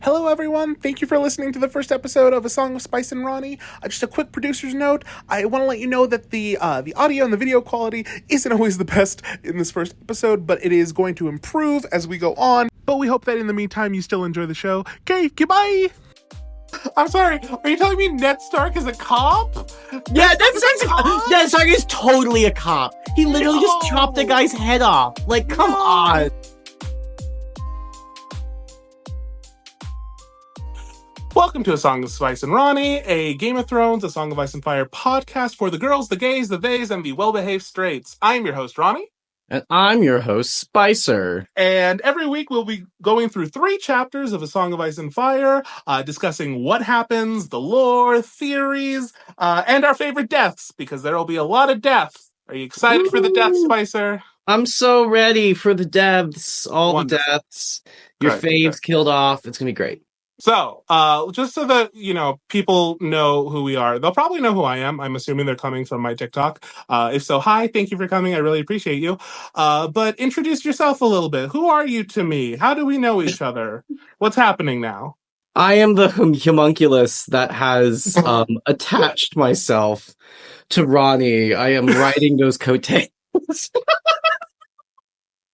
Hello, everyone. Thank you for listening to the first episode of A Song of Spice and Rhani. Just a quick producer's note. I want to let you know that the audio and the video quality isn't always the best in this first episode, but it is going to improve as we go on. But we hope that in the meantime you still enjoy the show. Okay, goodbye. I'm sorry. Are you telling me Ned Stark is a cop? Yeah, Ned Stark is totally a cop. He literally just chopped the guy's head off. Like, come on. Welcome to A Song of Spice and Rhani, a Game of Thrones, A Song of Ice and Fire podcast for the girls, the gays, the theys, and the well-behaved straights. I'm your host, Rhani. And I'm your host, Spicer. And every week we'll be going through 3 chapters of A Song of Ice and Fire, discussing what happens, the lore, theories, and our favorite deaths, because there will be a lot of deaths. Are you excited for the deaths, Spicer? I'm so ready for the deaths, all Wonderful. the deaths. Your faves killed off. It's going to be great. So, just so that, people know who we are, they'll probably know who I am. I'm assuming they're coming from my TikTok. If so, hi, thank you for coming. I really appreciate you. But introduce yourself a little bit. Who are you to me? How do we know each other? What's happening now? I am the homunculus that has attached myself to Rhani. I am riding those coattails.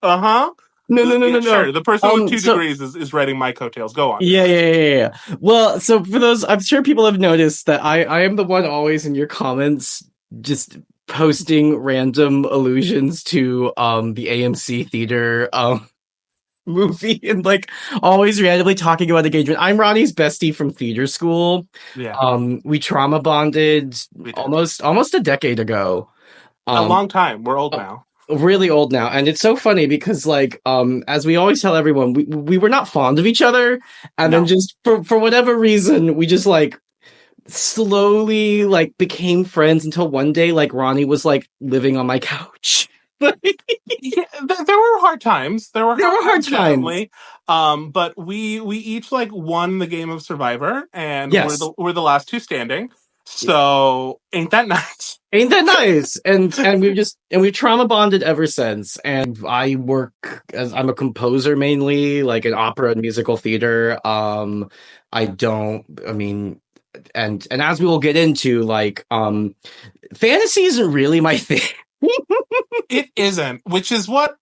Uh-huh. No. Sure. The person with 2 degrees is riding my coattails. Go on. Yeah. Well, so for those, I'm sure people have noticed that I am the one always in your comments just posting random allusions to the AMC theater movie and like always randomly talking about engagement. I'm Ronnie's bestie from theater school. Yeah. We trauma bonded almost a decade ago. A long time. We're old now. Really old now, and it's so funny because like as we always tell everyone, we were not fond of each other, and then just for whatever reason we just like slowly like became friends until one day like Rhani was like living on my couch. Yeah, there were hard times. There were hard times. Definitely. But we each like won the game of Survivor, and we're the last 2 standing. So ain't that nice? Ain't that nice? And we've trauma bonded ever since. And I work I'm a composer mainly, like in opera and musical theater. And as we will get into, like fantasy isn't really my thing. It isn't, which is what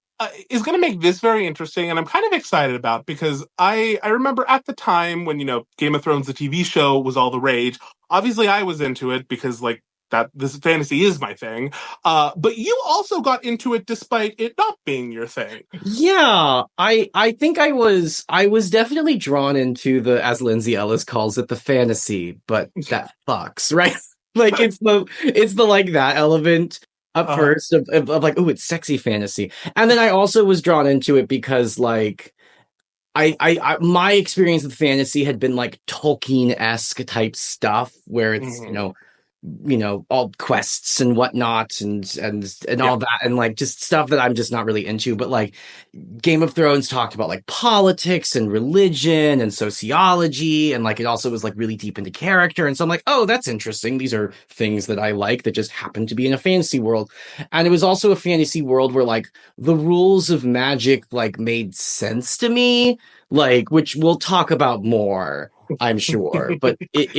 is going to make this very interesting, and I'm kind of excited about, because I remember at the time when Game of Thrones the TV show was all the rage. Obviously I was into it because like that this fantasy is my thing, but you also got into it despite it not being your thing. Yeah, I think I was definitely drawn into the, as Lindsay Ellis calls it, the fantasy, but that fucks, right? Like it's the like that element first of like, oh, it's sexy fantasy. And then I also was drawn into it because like I my experience with fantasy had been like Tolkien-esque type stuff where it's all quests and whatnot and all that, and like just stuff that I'm just not really into. But like Game of Thrones talked about like politics and religion and sociology, and like it also was like really deep into character, and so I'm like, oh, that's interesting. These are things that I like that just happen to be in a fantasy world. And it was also a fantasy world where like the rules of magic like made sense to me, like, which we'll talk about more, I'm sure, but it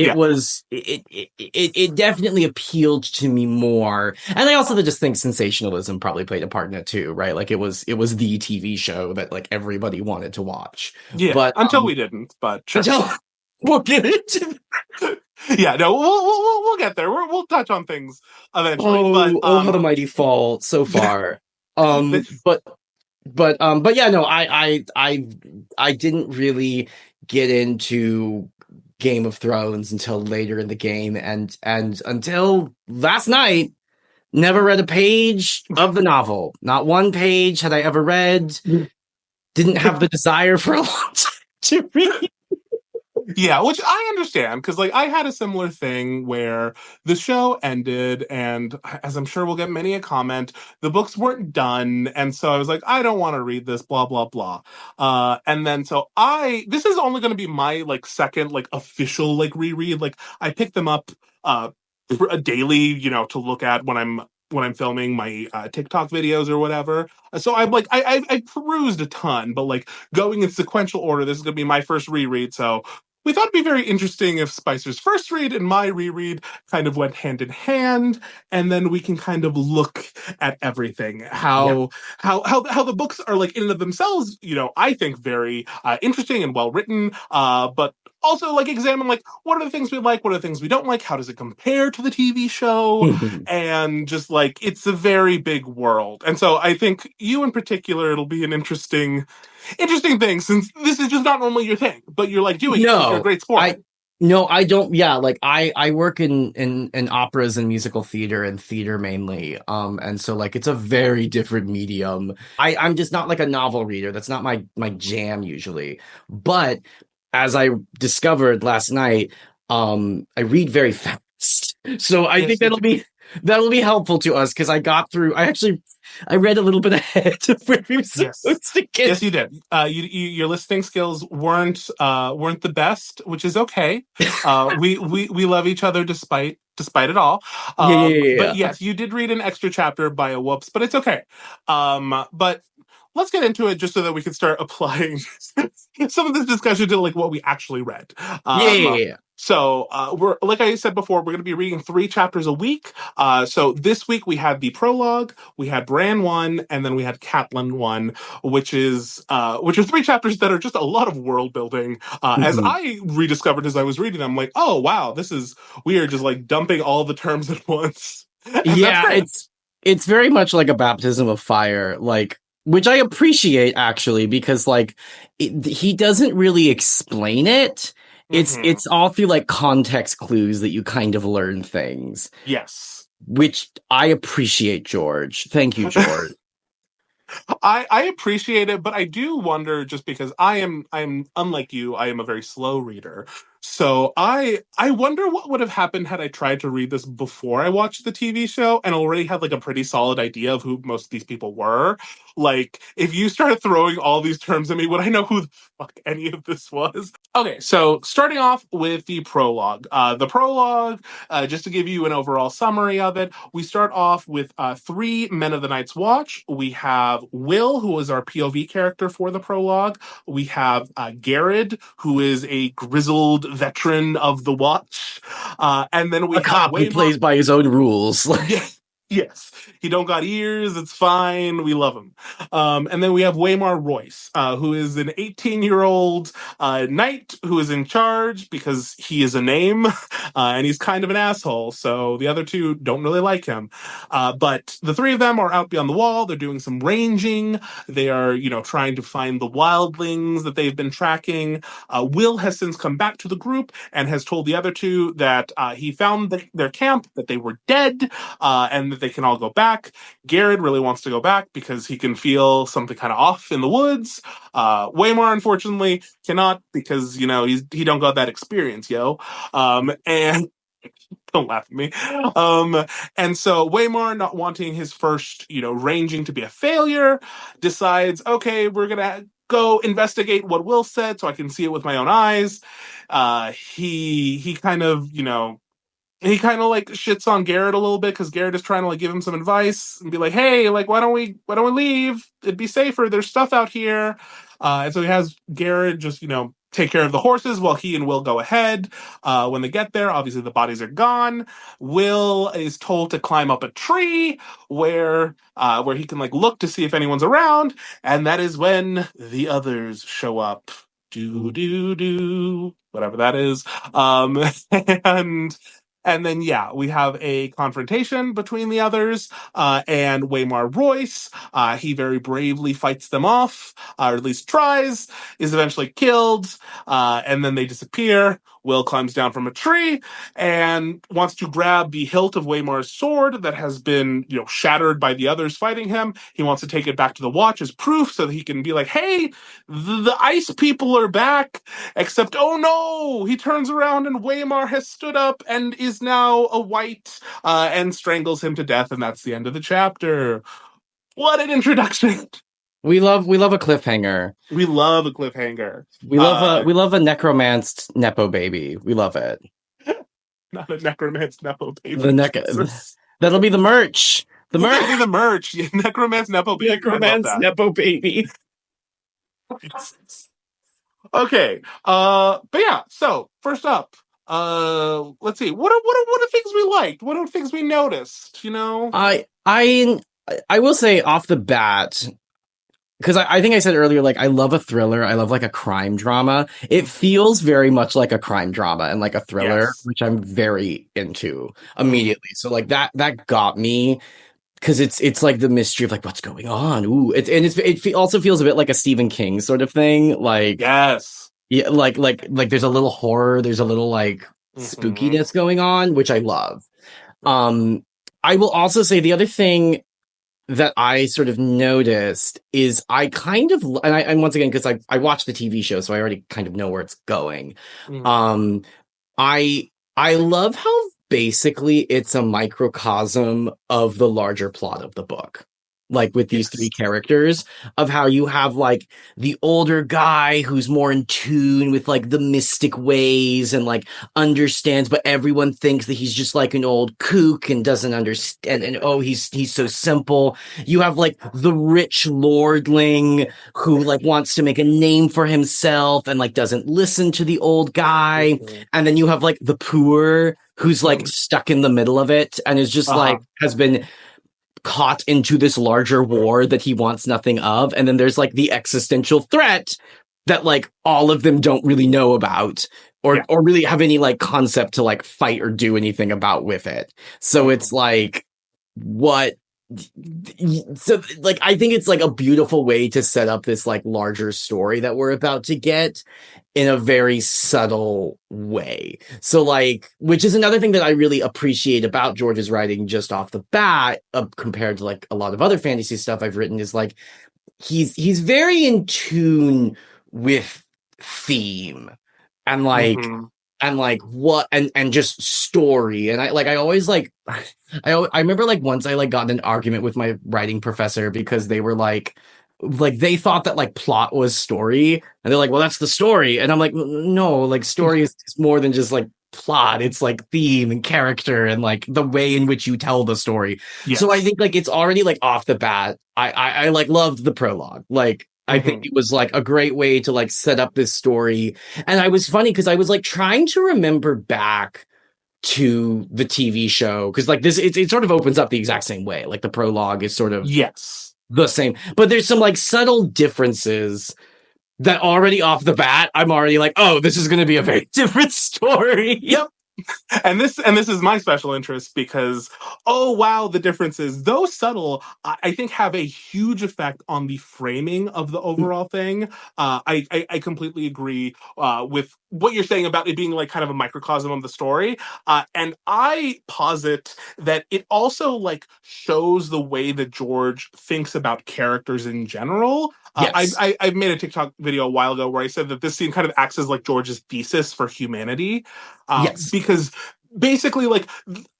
definitely appealed to me more. And I also just think sensationalism probably played a part in it too, right? Like it was the TV show that like everybody wanted to watch. Yeah, but until we didn't. But sure. Until we'll get into. Yeah, no, we'll get there. We'll touch on things eventually. How the mighty fall so far. But yeah, no, I didn't really get into Game of Thrones until later in the game, and until last night, never read a page of the novel. Not one page had I ever read. Didn't have the desire for a long time to read. Yeah, which I understand, because like I had a similar thing where the show ended, and as I'm sure we'll get many a comment, the books weren't done, and so I was like, I don't want to read this, blah blah blah. And then so this is only going to be my like second like official like reread. Like I picked them up daily, to look at when I'm filming my TikTok videos or whatever. So I'm like, I perused a ton, but like going in sequential order, this is going to be my first reread. So we thought it'd be very interesting if Spicer's first read and my reread kind of went hand in hand, and then we can kind of look at everything. Yeah. How the books are like in and of themselves, I think very interesting and well written, but also like examine like what are the things we like, what are the things we don't like, how does it compare to the TV show, and just like it's a very big world. And so I think you in particular, it'll be an interesting thing, since this is just not normally your thing, but you're like doing it because you're a great sport. No, I don't. Yeah, like I work in operas and musical theater and theater mainly. And so like it's a very different medium. I'm just not like a novel reader. That's not my jam usually. But as I discovered last night, I read very fast. So I think that'll be helpful to us, because I got through. I read a little bit ahead of where we were supposed to get. Yes, you did. Your listening skills weren't the best, which is okay. We love each other despite it all. Yeah. But yes, you did read an extra chapter by a whoops, but it's okay. But let's get into it just so that we can start applying some of this discussion to like what we actually read. Yeah. So we're, like I said before, we're going to be reading 3 chapters a week. So this week we had the prologue, we had Bran I, and then we had Catelyn I, which are 3 chapters that are just a lot of world building. As I rediscovered as I was reading them, like, oh wow, we are just like dumping all the terms at once. Yeah, it's very much like a baptism of fire, like, which I appreciate actually, because like he doesn't really explain it. It's all through like context clues that you kind of learn things. Yes. Which I appreciate, George. Thank you, George. I appreciate it, but I do wonder, just because I'm unlike you, I am a very slow reader. So I wonder what would have happened had I tried to read this before I watched the TV show and already had like a pretty solid idea of who most of these people were. Like, if you started throwing all these terms at me, would I know who the fuck any of this was? Okay, so starting off with the prologue. The prologue, just to give you an overall summary of it, we start off with 3 Men of the Night's Watch. We have Will, who is our POV character for the prologue. We have Garrett, who is a grizzled veteran of the Watch. And then we a cop who plays by his own rules. Yes, he don't got ears. It's fine. We love him. And then we have Waymar Royce, who is an 18-year-old knight who is in charge because he is a name, and he's kind of an asshole. So the other 2 don't really like him. But the 3 of them are out beyond the wall. They're doing some ranging. They are, trying to find the wildlings that they've been tracking. Will has since come back to the group and has told the other 2 that he found their camp, that they were dead, and that they can all go back. Garrett really wants to go back because he can feel something kind of off in the woods. Waymar, unfortunately, cannot, because, he don't got that experience, yo. And don't laugh at me. And so Waymar, not wanting his first, ranging to be a failure, decides, okay, we're going to go investigate what Will said so I can see it with my own eyes. He kind of, he kind of like shits on Garrett a little bit, because Garrett is trying to like give him some advice and be like, hey, like, why don't we leave? It'd be safer. There's stuff out here. And so he has Garrett just, take care of the horses while he and Will go ahead. When they get there, obviously the bodies are gone. Will is told to climb up a tree where he can like look to see if anyone's around. And that is when the others show up. Whatever that is. And then, we have a confrontation between the others and Waymar Royce. He very bravely fights them off, or at least tries, is eventually killed, and then they disappear. Will climbs down from a tree and wants to grab the hilt of Waymar's sword that has been, shattered by the others fighting him. He wants to take it back to the Watch as proof so that he can be like, hey, the ice people are back. Except, oh no, he turns around and Waymar has stood up and is now a white, and strangles him to death. And that's the end of the chapter. What an introduction. We love a cliffhanger. We love a cliffhanger. We love a necromanced nepo baby. We love it. Not a necromanced nepo baby. That'll be the merch. The merch. The merch. Necromance Nepo Baby. Necromance Nepo Baby. Okay. But yeah, so first up, let's see. What are things we liked? What are things we noticed? You know? I will say off the bat, because I think I said earlier, like, I love a thriller. I love like a crime drama. It feels very much like a crime drama and like a thriller, Yes. which I'm very into immediately. So like that got me, because it's like the mystery of like what's going on. Ooh, also feels a bit like a Stephen King sort of thing. Like, Yes. yeah, like there's a little horror, there's a little like spookiness going on, which I love. I will also say the other thing that I sort of noticed is I kind of, and once again, because I watched the TV show, so I already kind of know where it's going. I love how basically it's a microcosm of the larger plot of the book. Like with these three characters, of how you have like the older guy who's more in tune with like the mystic ways and like understands, but everyone thinks that he's just like an old kook and doesn't understand. And oh, he's so simple. You have like the rich lordling who like wants to make a name for himself and like doesn't listen to the old guy. And then you have like the poor who's like stuck in the middle of it and is just like has been caught into this larger war that he wants nothing of. And then there's like the existential threat that like all of them don't really know about or really have any like concept to like fight or do anything about with it. So it's like, so like I think it's like a beautiful way to set up this like larger story that we're about to get in a very subtle way. So like, which is another thing that I really appreciate about George's writing just off the bat, compared to like a lot of other fantasy stuff I've written, is like he's very in tune with theme and like what and just story. And I always like I remember like once I like got in an argument with my writing professor because they were like they thought that like plot was story, and they're like, well, that's the story. And I'm like, no, like story is more than just like plot. It's like theme and character and like the way in which you tell the story. So I think like it's already like off the bat. I like loved the prologue. Like I think it was like a great way to like set up this story. And I was funny because I was like trying to remember back to the TV show, because like this it sort of opens up the exact same way. Like the prologue is sort of the same, but there's some like subtle differences that already off the bat I'm already like, oh, this is going to be a very different story. Yep. And this is my special interest because, oh wow, the differences, though subtle, I think have a huge effect on the framing of the overall thing. I completely agree with what you're saying about it being like kind of a microcosm of the story. And I posit that it also like shows the way that George thinks about characters in general. I've made a TikTok video a while ago where I said that this scene kind of acts as like George's thesis for humanity. Because basically, like,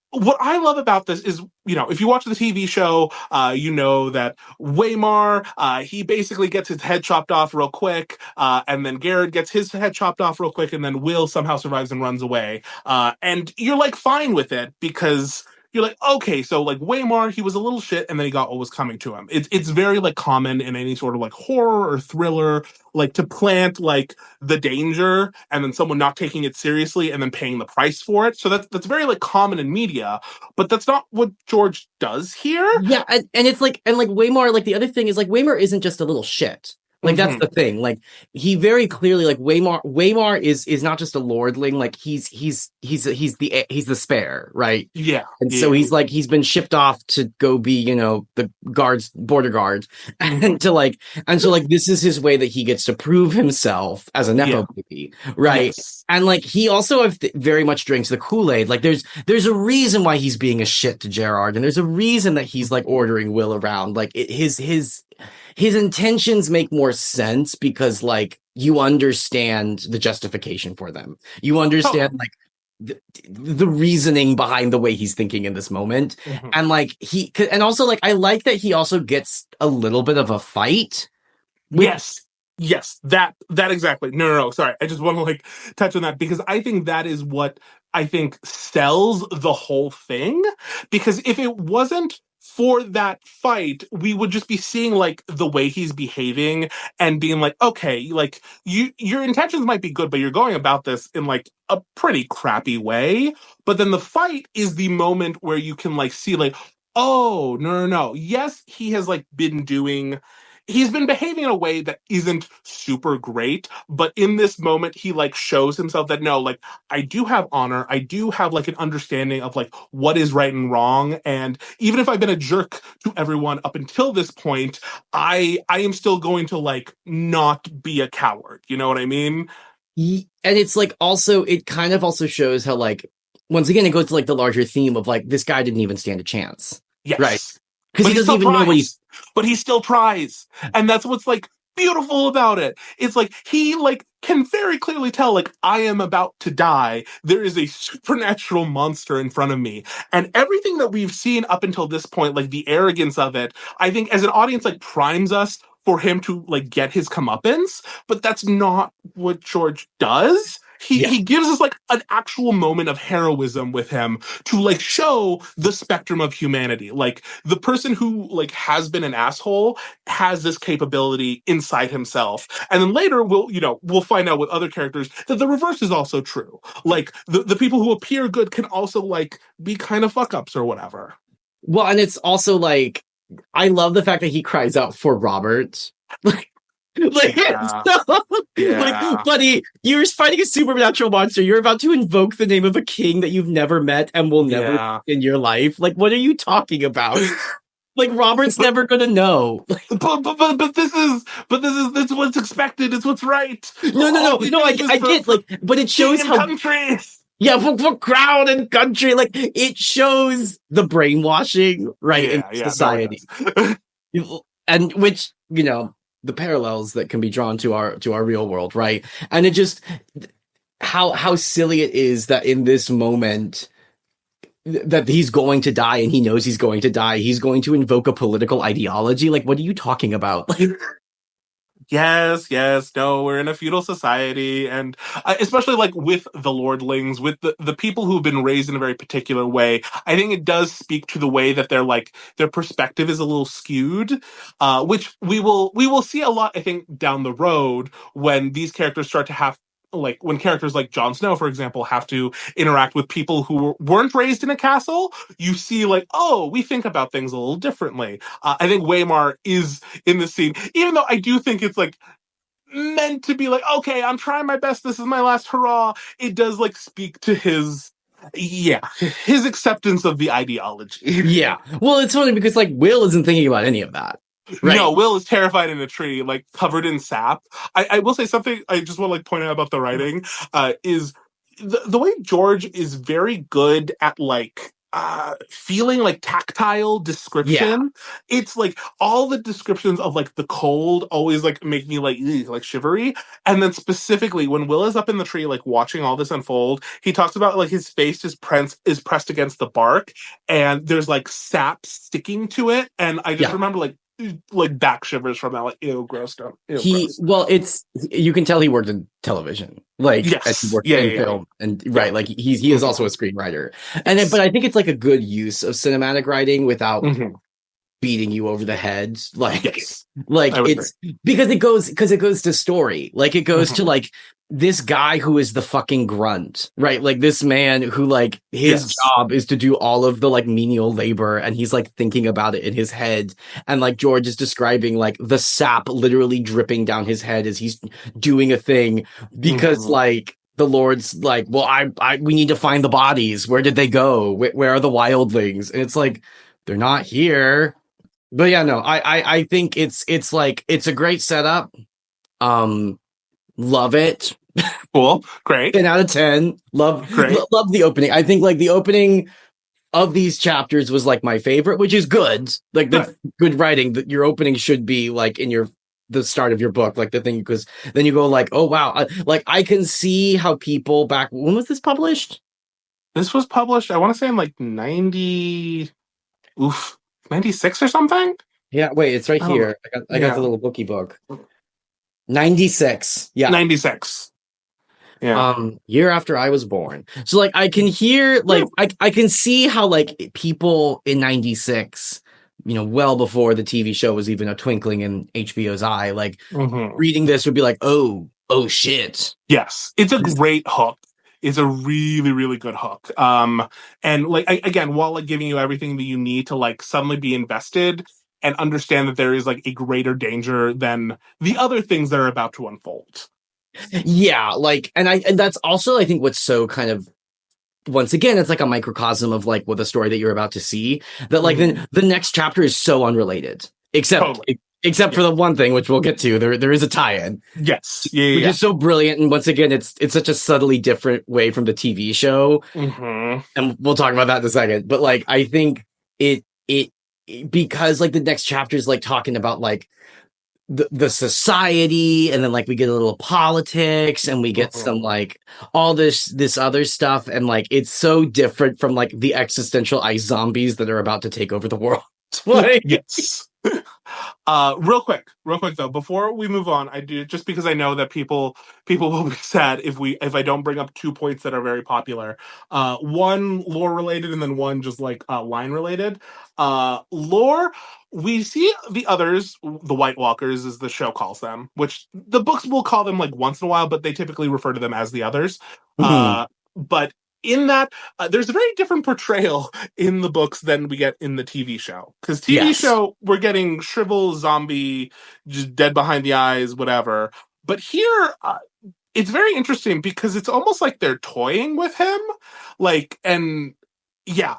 what I love about this is, you know, if you watch the TV show, you know that Waymar, he basically gets his head chopped off real quick, and then Garrett gets his head chopped off real quick, and then Will somehow survives and runs away. And you're, like, fine with it because you're like, okay, so like Waymar, he was a little shit and then he got what was coming to him. It's very like common in any sort of like horror or thriller, like to plant like the danger and then someone not taking it seriously and then paying the price for it. So that's very like common in media, but that's not what George does here. Yeah, and it's like, and like Waymar, like the other thing is like Waymar isn't just a little shit. Like that's the thing. Like he very clearly, like Waymar is not just a lordling. Like he's the spare, right? Yeah. And so he's like he's been shipped off to go be, you know, the border guard, and so like this is his way that he gets to prove himself as a nepo baby, right? And like he also very much drinks the Kool-Aid. Like there's a reason why he's being a shit to Gerard, and there's a reason that he's like ordering Will around. Like his intentions make more sense because like you understand the justification for them. You understand like the reasoning behind the way he's thinking in this moment. And like and also like I like that he also gets a little bit of a fight. Yes, that exactly. No, sorry. I just want to like touch on that because I think that is what I think sells the whole thing. Because if it wasn't for that fight, we would just be seeing like the way he's behaving and being like, okay, like your intentions might be good, but you're going about this in like a pretty crappy way. But then the fight is the moment where you can like see like, oh, no. Yes, he's been behaving in a way that isn't super great, but in this moment he like shows himself that no, like I do have honor, I do have like an understanding of like what is right and wrong, and even if I've been a jerk to everyone up until this point, I am still going to like not be a coward. You know what I mean? And it's like also it kind of also shows how like once again it goes to like the larger theme of like this guy didn't even stand a chance. Yes. Right. Because But he he doesn't still even know what tries. But he still tries. And that's what's like beautiful about it. It's like he like can very clearly tell like I am about to die. There is a supernatural monster in front of me. And everything that we've seen up until this point, like the arrogance of it, I think as an audience like primes us for him to like get his comeuppance, but that's not what George does. He gives us like an actual moment of heroism with him to like show the spectrum of humanity. Like the person who like has been an asshole has this capability inside himself. And then later we'll find out with other characters that the reverse is also true. Like the people who appear good can also like be kind of fuck ups or whatever. Well, and it's also like I love the fact that he cries out for Robert. Yeah. Like, buddy, you're fighting a supernatural monster. You're about to invoke the name of a king that you've never met and will never in your life. Like, what are you talking about? Like, Robert's never gonna know. But this is what's expected. It's what's right. No. I get like, but it shows how countries. Yeah, for crowd and country, like it shows the brainwashing, right, in society, and which the parallels that can be drawn to our real world, right? And it just how silly it is that in this moment that he's going to die and he knows he's going to die. He's going to invoke a political ideology. Like, what are you talking about? Yes, no, we're in a feudal society, and especially like with the lordlings, with the people who've been raised in a very particular way, I think it does speak to the way that their perspective is a little skewed, which we will see a lot, I think, down the road when these characters start to have like when characters like Jon Snow, for example, have to interact with people who weren't raised in a castle. You see, like, oh, we think about things a little differently. I think Waymar is in the scene, even though I do think it's like meant to be like, okay, I'm trying my best. This is my last hurrah. It does like speak to his acceptance of the ideology. Yeah. Well, it's funny because like Will isn't thinking about any of that. Right. No, Will is terrified in a tree, like covered in sap. I will say something I just want to like point out about the writing, is the way George is very good at like feeling like tactile description. Yeah. It's like all the descriptions of like the cold always like make me like shivery. And then specifically when Will is up in the tree like watching all this unfold, he talks about like his face is pressed against the bark and there's like sap sticking to it. And I just remember like back shivers from that, like ew, gross stuff. Gross. Well, it's you can tell he worked in television, like yes, he worked in film, and right, like he is also a screenwriter, and but I think it's like a good use of cinematic writing without beating you over the head, like it's because it goes to story, like it goes to like this guy who is the fucking grunt, right? Like this man who like his job is to do all of the like menial labor and he's like thinking about it in his head. And like George is describing like the sap literally dripping down his head as he's doing a thing because like the Lord's like, well, we need to find the bodies. Where did they go? Where are the wildlings? And it's like, they're not here. But yeah, no, I think it's like, it's a great setup. Love it. Cool. Great. 10 out of 10. Love the opening. I think like the opening of these chapters was like my favorite, which is good. Like the good writing that your opening should be like in the start of your book, like the thing, because then you go like, oh wow. Like I can see how people back, when was this published? This was published, I want to say in like 96 or something? Yeah, wait, it's right here. I got the little bookie book. 96. Yeah. 96. Yeah. Year after I was born. So like I can hear like I can see how like people in 96 well before the TV show was even a twinkling in HBO's eye. Like Mhm. reading this would be like, oh shit. Yes, it's a great hook. It's a really, really good hook. And like again, while like giving you everything that you need to like suddenly be invested and understand that there is like a greater danger than the other things that are about to unfold. Yeah, like, and that's also, I think, what's so kind of, once again, it's like a microcosm of like what the story that you're about to see, that like then the next chapter is so unrelated, except for the one thing, which we'll get to. There is a tie-in. Yes. Which is so brilliant, and once again, it's such a subtly different way from the TV show, and we'll talk about that in a second. But like, I think it because like the next chapter is like talking about like the society, and then like we get a little politics, and we get some like all this other stuff, and like it's so different from like the existential ice zombies that are about to take over the world. Like, yes. Real quick though, before we move on, I do, just because I know that people will be sad if I don't bring up 2 points that are very popular. One lore related, and then one just like line related. Lore, we see the others, the White Walkers, as the show calls them, which the books will call them like once in a while, but they typically refer to them as the others. But in that, there's a very different portrayal in the books than we get in the TV show. Because TV show, we're getting shriveled zombie, just dead behind the eyes, whatever. But here, it's very interesting because it's almost like they're toying with him, like, and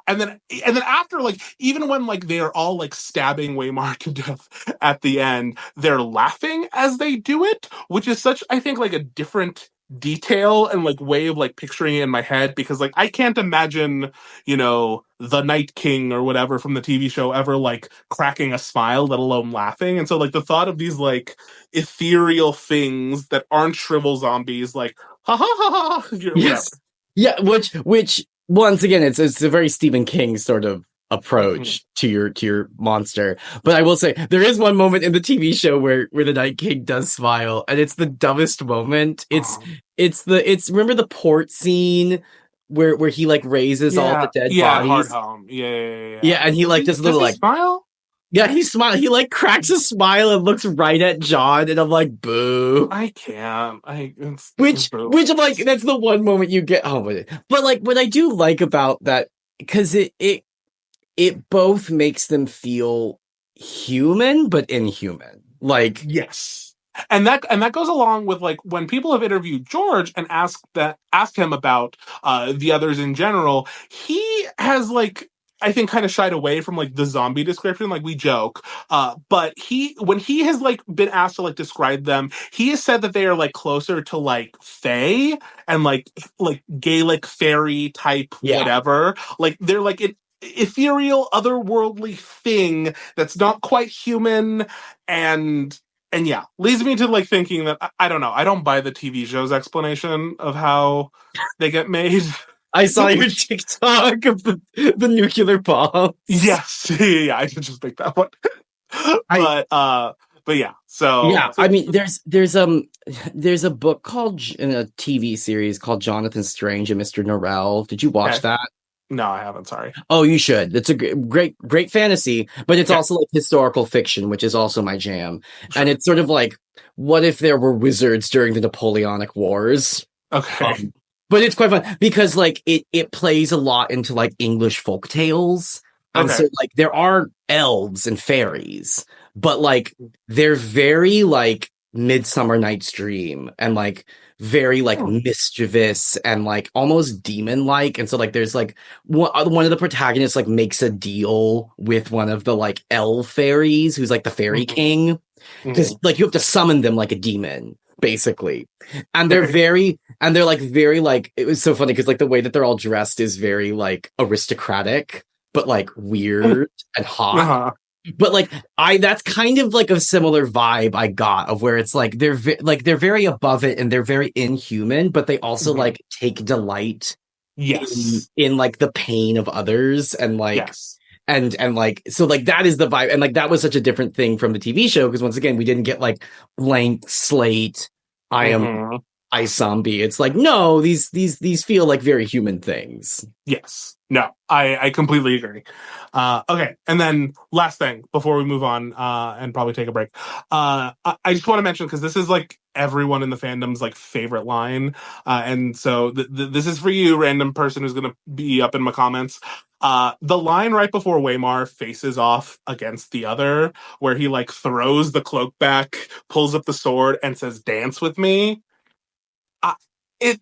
then after, like, even when like they're all like stabbing Waymar to death at the end, they're laughing as they do it, which is such, I think, like a different detail and like way of like picturing it in my head, because like I can't imagine, the Night King or whatever from the TV show ever like cracking a smile, let alone laughing. And so like the thought of these like ethereal things that aren't shrivel zombies, like ha ha ha ha, yes, yeah, which once again, it's a very Stephen King sort of approach to your monster. But I will say there is one moment in the TV show where the Night King does smile, and it's the dumbest moment. It's remember the port scene where he like raises all the dead bodies. Yeah, and he like does a little like smile. Yeah, he smiles. He like cracks a smile and looks right at Jon, and I'm like, boo. I can't. Which I'm like, that's the one moment you get. Oh, but like what I do like about that, because it both makes them feel human but inhuman. Like, yes. And that goes along with like when people have interviewed George and asked him about the others in general, he has like, I think, kind of shied away from like the zombie description, like we joke. But when he has like been asked to like describe them, he has said that they are like closer to like fae and like Gaelic fairy type whatever. Like they're like an ethereal, otherworldly thing that's not quite human, and yeah, leads me to like thinking that I don't know. I don't buy the TV show's explanation of how they get made. I saw your TikTok of the nuclear bomb. Yes, yeah, I should just make that one. But yeah, so yeah, I mean, there's a book called, in a TV series called Jonathan Strange and Mr. Norrell. Did you watch that? No, I haven't. Sorry. Oh, you should. It's a great fantasy, but it's also like historical fiction, which is also my jam. Sure. And it's sort of like, what if there were wizards during the Napoleonic Wars? Okay. But it's quite fun because like it plays a lot into like English folk tales. And so like there are elves and fairies, but like they're very like Midsummer Night's Dream and like very like mischievous and like almost demon-like. And so like there's like one of the protagonists like makes a deal with one of the like elf fairies who's like the fairy king, because like you have to summon them like a demon basically. And they're very it was so funny because like the way that they're all dressed is very like aristocratic but like weird and hot. But like that's kind of like a similar vibe I got of where it's like they're very above it and they're very inhuman, but they also like take delight in like the pain of others and like and like so like that is the vibe, and like that was such a different thing from the TV show because once again we didn't get like blank slate. I am ice zombie. It's like, no, these feel like very human things. Yes. No, I completely agree. Okay. And then last thing before we move on and probably take a break. I just want to mention, because this is like everyone in the fandom's like favorite line. And so this is for you, random person who's going to be up in my comments. The line right before Waymar faces off against the other, where he like throws the cloak back, pulls up the sword, and says, "Dance with me." It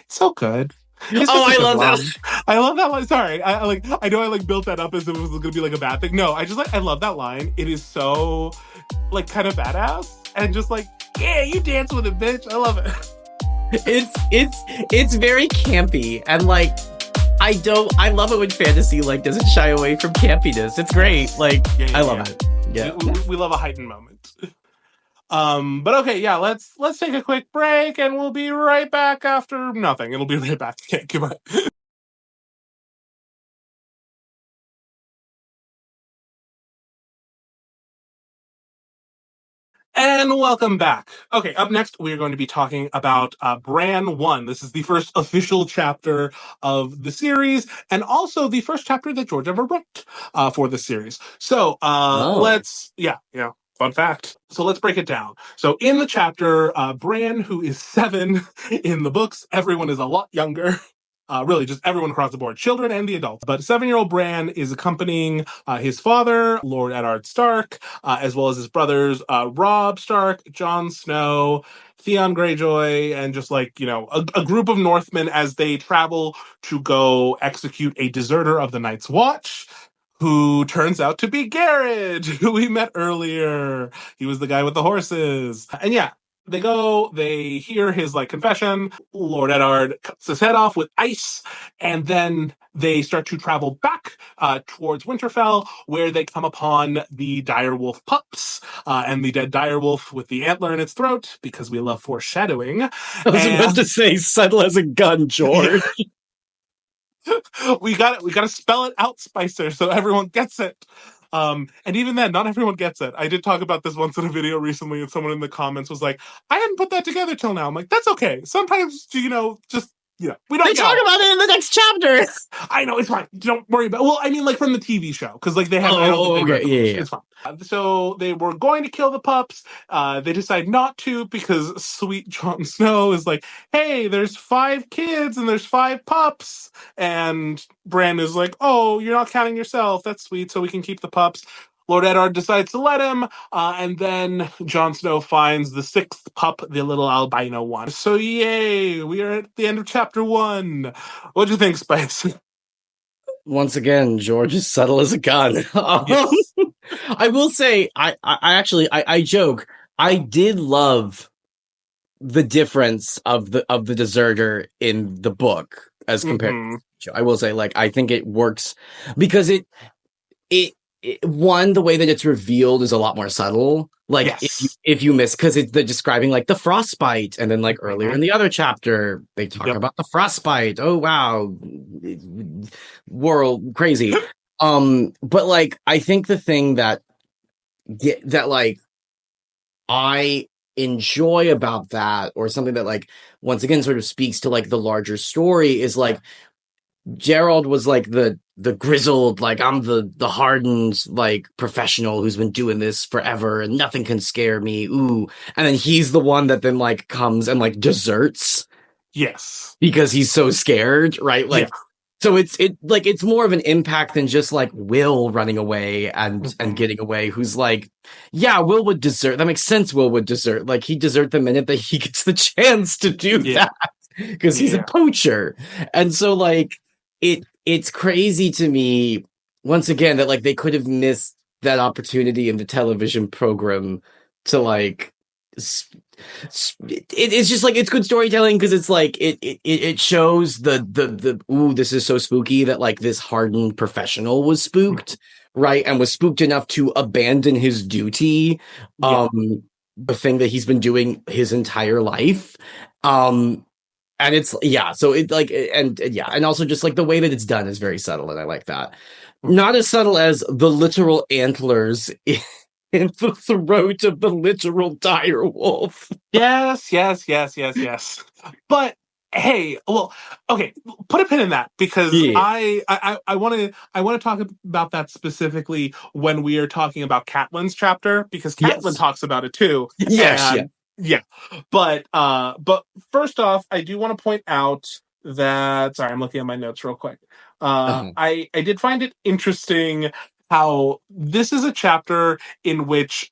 it's so good. It's Oh, just I a love good that. line. I love that line. Sorry, I know I like built that up as if it was gonna be like a bad thing. No, I just like I love that line. It is so like kind of badass and just like, yeah, you dance with it, bitch. I love it. It's very campy, and like I love it when fantasy like doesn't shy away from campiness. It's great. Like Yeah, I love it. Yeah. We love a heightened moment. But okay, yeah, let's take a quick break and we'll be right back after nothing. It'll be right back. Okay, goodbye. And welcome back. Okay, up next, we're going to be talking about Bran I. This is the first official chapter of the series, and also the first chapter that George ever wrote for the series. So fun fact. So let's break it down. So in the chapter, Bran, who is 7 in the books, everyone is a lot younger. Really, just everyone across the board, children and the adults. But 7-year-old Bran is accompanying his father, Lord Eddard Stark, as well as his brothers, Robb Stark, Jon Snow, Theon Greyjoy, and just like, a group of Northmen as they travel to go execute a deserter of the Night's Watch, who turns out to be Garrett, who we met earlier. He was the guy with the horses. And yeah, they hear his like confession. Lord Eddard cuts his head off with ice, and then they start to travel back towards Winterfell, where they come upon the direwolf pups and the dead direwolf with the antler in its throat, because we love foreshadowing. I was about to say, subtle as a gun, George. We got to spell it out, Spicer, so everyone gets it. And even then, not everyone gets it. I did talk about this once in a video recently, and someone in the comments was like, I hadn't put that together till now. I'm like, that's okay. Sometimes, we don't They talk about it in the next chapter. I know, it's fine. Don't worry about it. Well, I mean, like, from the TV show, because, like, they have... Okay, yeah. It's fine. So they were going to kill the pups. They decide not to, because sweet Jon Snow is like, hey, there's 5 kids and there's 5 pups. And Bran is like, oh, you're not counting yourself. That's sweet, so we can keep the pups. Lord Eddard decides to let him, and then Jon Snow finds the 6th pup, the little albino one. So yay, we are at the end of chapter 1. What do you think, Spice? Once again, George is subtle as a gun. Yes. I will say, I joke. I did love the difference of the deserter in the book as compared to, I will say, like, I think it works because it one, the way that it's revealed is a lot more subtle. Like, yes. if you miss, because they're describing like the frostbite, and then like earlier in the other chapter they talk about the frostbite. Oh wow, world crazy. But like, I think the thing that like I enjoy about that, or something that like once again sort of speaks to like the larger story, is like Gerald was like the grizzled, like, I'm the hardened, like, professional who's been doing this forever and nothing can scare me. Ooh. And then he's the one that then like comes and like deserts. Yes. Because he's so scared, right? Like, so it's more of an impact than just like Will running away and getting away, who's like, yeah, Will would desert. That makes sense. Will would desert. Like, he'd desert the minute that he gets the chance to do that, because he's a poacher. And so like, it's crazy to me, once again, that like they could have missed that opportunity in the television program to like it's just like, it's good storytelling, because it's like it shows the ooh, this is so spooky, that like this hardened professional was spooked, right, and was spooked enough to abandon his duty, the thing that he's been doing his entire life. And it's, so it like, and also just like the way that it's done is very subtle, and I like that. Not as subtle as the literal antlers in the throat of the literal dire wolf. Yes. But hey, well, okay, put a pin in that because Yeah. I want to talk about that specifically when we are talking about Catelyn's chapter because Catelyn Yes. talks about it too. Yes. Yeah. And yeah, but first off, I do want to point out that sorry, I'm looking at my notes real quick. Uh-huh. I did find it interesting how this is a chapter in which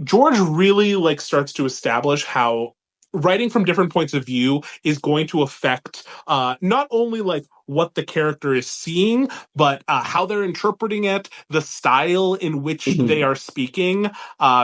George really like starts to establish how writing from different points of view is going to affect not only like what the character is seeing, but how they're interpreting it, the style in which they Mhm. are speaking.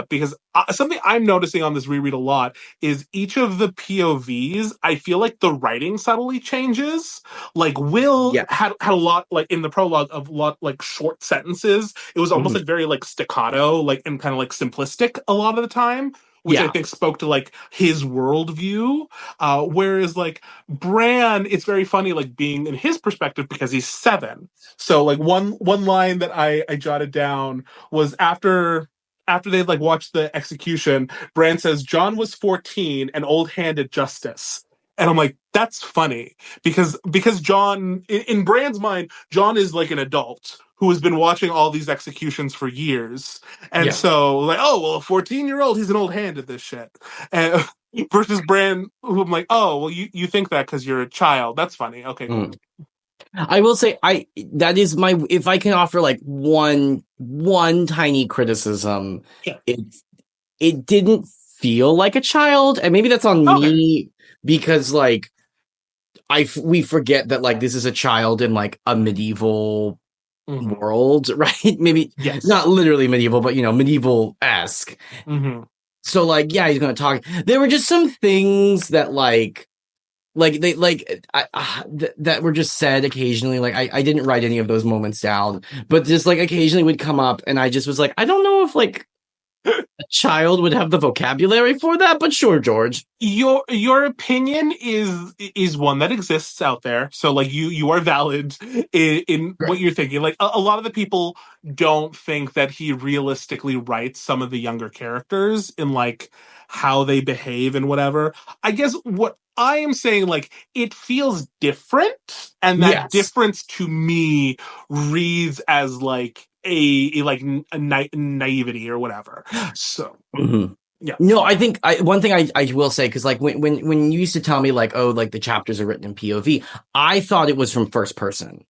Because something I'm noticing on this reread a lot is each of the POVs, I feel like the writing subtly changes. Like Will Yeah. had a lot like in the prologue of a lot like short sentences. It was almost Mhm. like very like staccato, like and kind of like simplistic a lot of the time, which I Yeah. think spoke to like his worldview. Whereas like Bran, it's very funny like being in his perspective because he's 7. So like one line that I jotted down was after they like watched the execution, Bran says Jon was 14 and old-handed justice. And I'm like, that's funny because Jon in Bran's mind, Jon is like an adult who has been watching all these executions for years. And Yeah. so like, oh well, a 14-year-old, he's an old hand at this shit. And versus Bran, who I'm like, oh well, you think that because you're a child. That's funny. Okay, cool. Mm. I will say that is my if I can offer like one tiny criticism, Yeah. it didn't feel like a child, and maybe that's on Okay. me because like we forget that like this is a child in like a medieval Mm-hmm. world, right? Maybe Yes. not literally medieval, but medieval-esque. Mm-hmm. So like yeah, he's gonna talk. There were just some things that that were just said occasionally. Like I didn't write any of those moments down, but just like occasionally would come up, and I just was like, I don't know if like a child would have the vocabulary for that, but sure, George. Your opinion is one that exists out there, so like you are valid in what Great. you're thinking. Like a lot of the people don't think that he realistically writes some of the younger characters in like how they behave and whatever. I guess what I am saying, like, it feels different, and that Yes. difference to me reads as like a naivety or whatever. So Mhm. yeah. No, I think one thing I will say, because like when you used to tell me like, oh, like the chapters are written in POV, I thought it was from first person.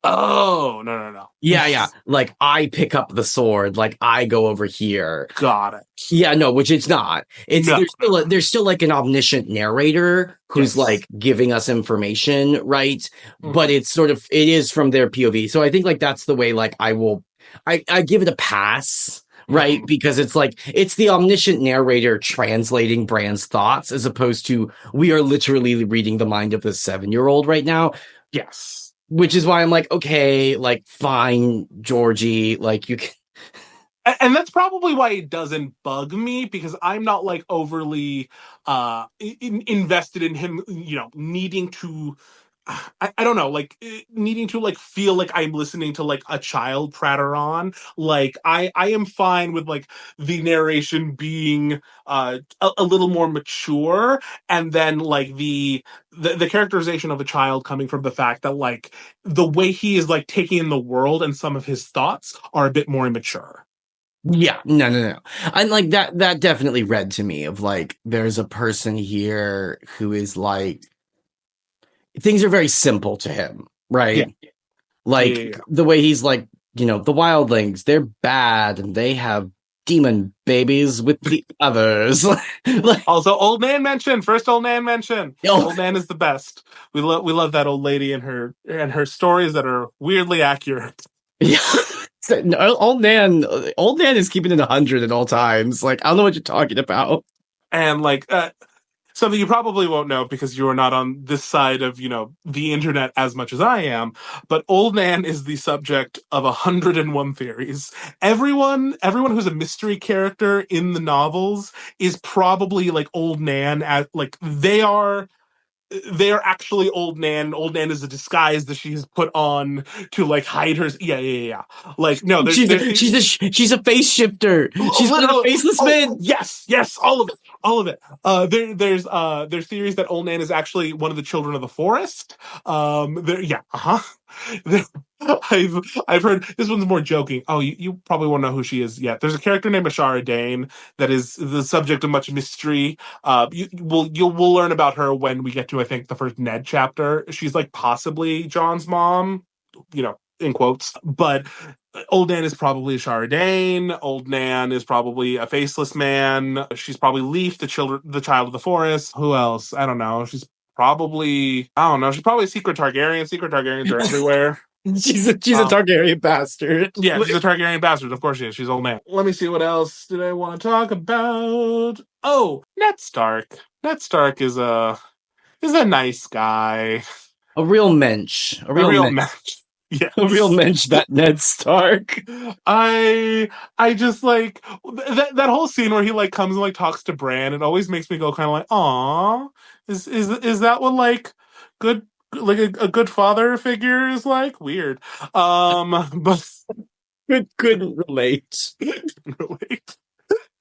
Oh, no. Yeah. Like I pick up the sword, like I go over here. Got it. Yeah, no, which it's not. It's No. there's still like an omniscient narrator who's Yes. like giving us information, right? Mhm. But it's sort of it is from their POV. So I think like that's the way like I give it a pass, right? Mhm. Because it's like it's the omniscient narrator translating Bran's thoughts as opposed to we are literally reading the mind of the 7-year-old right now. Yes. Which is why I'm like, okay, like fine, Georgie, like you can. And that's probably why it doesn't bug me because I'm not like overly invested in him, needing to I don't know, like needing to like feel like I'm listening to like a child pratter on. Like I am fine with like the narration being a little more mature, and then like the characterization of a child coming from the fact that like the way he is like taking in the world and some of his thoughts are a bit more immature. Yeah, no. And like that definitely read to me of like there's a person here who is like things are very simple to him, right? Yeah. Like the way he's like, the wildlings, they're bad and they have demon babies with the others. Like, Also, old Nan mention. First old Nan mention. oh, Old Nan is the best. We love that old lady and her stories that are weirdly accurate. yeah. So, no, old Nan is keeping it 100 at all times. Like, I don't know what you're talking about. And like something you probably won't know because you are not on this side of the internet as much as I am. But old Nan is the subject of 101 theories. Everyone who's a mystery character in the novels is probably like old Nan. At like they are. they are actually Old Nan. Old Nan is a disguise that she has put on to like hide her. Yeah. Like no, she's a face shifter. She's one of the faceless men. Yes, all of it. There's theories that Old Nan is actually one of the children of the forest. I've heard this one's more joking. Oh, you probably won't know who she is yet. There's a character named Ashara Dane that is the subject of much mystery. We'll learn about her when we get to, I think, the first Ned chapter. She's like possibly Jon's mom, in quotes. But Old Nan is probably Ashara Dane. Old Nan is probably a faceless man. She's probably Leaf, the child of the forest. Who else? I don't know. She's probably a secret Targaryen. Secret Targaryens are everywhere. She's a Targaryen bastard. Yeah, she's a Targaryen bastard. Of course she is. She's Old Nan. Let me see, what else did I want to talk about? Oh, Ned Stark. Ned Stark is a nice guy. A real mensch. A real mensch. Yeah, a real mensch, that Ned Stark. I just like that whole scene where he like comes and like talks to Bran. It always makes me go kind of like, aw, is that what like good, like a good father figure is like? Weird. But couldn't relate. relate.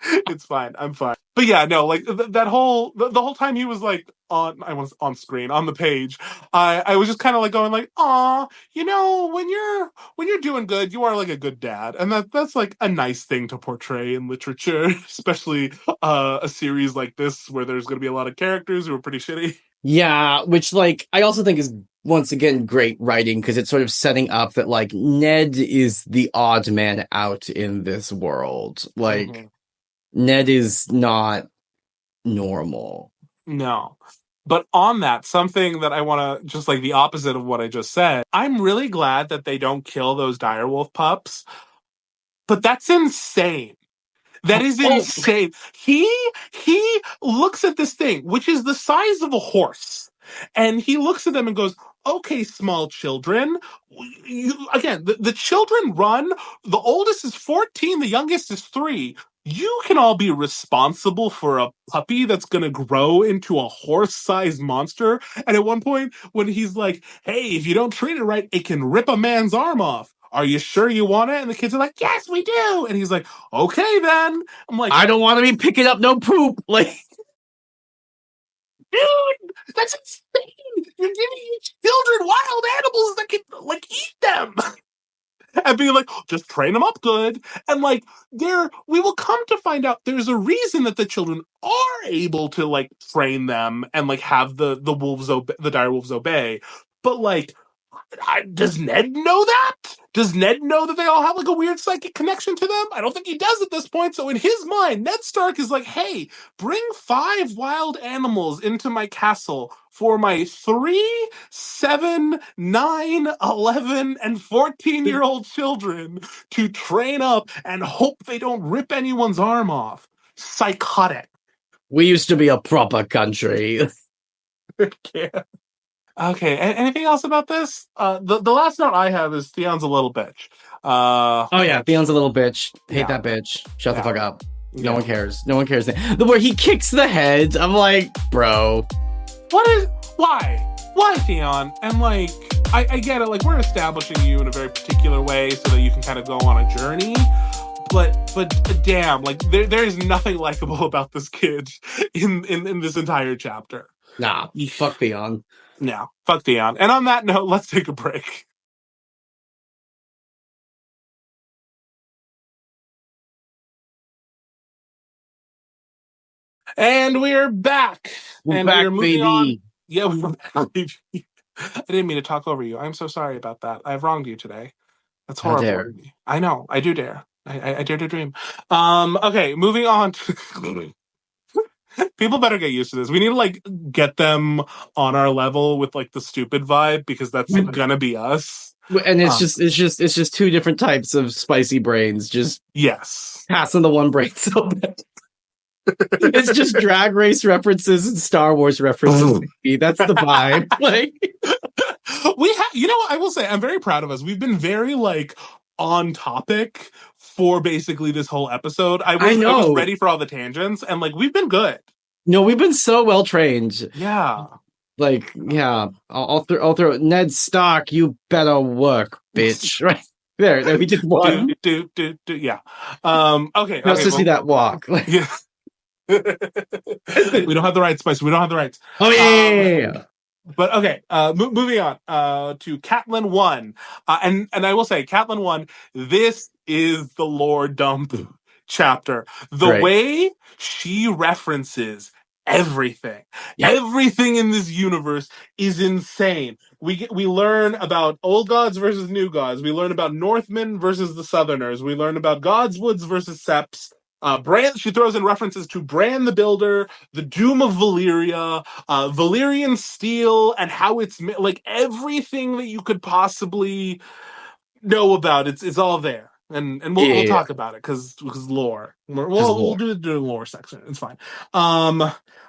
It's fine. I'm fine. But yeah, no, like that whole the whole time he was like on screen, on the page, I was just kind of like going like, aw, when you're doing good, you are like a good dad. And that's like a nice thing to portray in literature, especially a series like this where there's going to be a lot of characters who are pretty shitty. Yeah, which like I also think is once again great writing because it's sort of setting up that like Ned is the odd man out in this world. Like Ned is not normal. No. But on that, something that I want to, just like the opposite of what I just said, I'm really glad that they don't kill those direwolf pups. But that's insane. That is insane. He looks at this thing, which is the size of a horse, and he looks at them and goes, okay, small children, the children run, the oldest is 14, the youngest is 3. You can all be responsible for a puppy that's going to grow into a horse-sized monster. And at one point, when he's like, hey, if you don't treat it right, it can rip a man's arm off. Are you sure you want it? And the kids are like, yes, we do. And he's like, okay, then. I'm like, I don't want to be picking up no poop. Like, dude, that's insane. You're giving children wild animals that can, like, eat them. And being like, just train them up good. And like, we will come to find out there's a reason that the children are able to like train them and like have the dire wolves obey. But like, does Ned know that? Does Ned know that they all have like a weird psychic connection to them? I don't think he does at this point. So in his mind, Ned Stark is like, hey, bring 5 wild animals into my castle for my 3, 7, 9, 11, and 14-year-old children to train up and hope they don't rip anyone's arm off. Psychotic. We used to be a proper country. Yeah. Okay, anything else about this? The last note I have is Theon's a little bitch. Theon's a little bitch. Hate that bitch. Shut the fuck up. No one cares. No one cares. The where he kicks the head, I'm like, bro. Why Theon? And like, I get it, like we're establishing you in a very particular way so that you can kind of go on a journey. But damn, like there is nothing likable about this kid in this entire chapter. Nah, fuck Theon. No, fuck Theon. And on that note, let's take a break. And we're back. We're back, baby. On. Yeah, we're back, baby. I didn't mean to talk over you. I'm so sorry about that. I've wronged you today. That's horrible. How dare. I know. I do dare. I dare to dream. Okay, moving on to... People better get used to this. We need to like get them on our level with like the stupid vibe because that's gonna be us. And it's just 2 different types of spicy brains. Just passing the one brain so bad. It's just Drag Race references and Star Wars references. That's the vibe. Like we have, what I will say, I'm very proud of us. We've been very like on topic for basically this whole episode. I was ready for all the tangents, and like we've been good. No, we've been so well trained. Yeah. Like, yeah, I'll throw Ned Stark. You better work, bitch. Right there, we did one. Yeah. Okay. Just to see Well, that walk. yeah. We don't have the rights, Spice. We don't have the rights. Oh yeah. But okay, moving on to Catelyn 1. And I will say, Catelyn 1, this is the lore dump chapter. The Great. way she references everything, Yep. everything in this universe is insane. We learn about old gods versus new gods. We learn about Northmen versus the Southerners. We learn about Godswoods versus Seps. Bran, she throws in references to Bran the Builder, the Doom of Valyria, Valyrian steel, and how it's like everything that you could possibly know about. It's all there, and we'll talk about it because lore. We'll do the lore section. It's fine.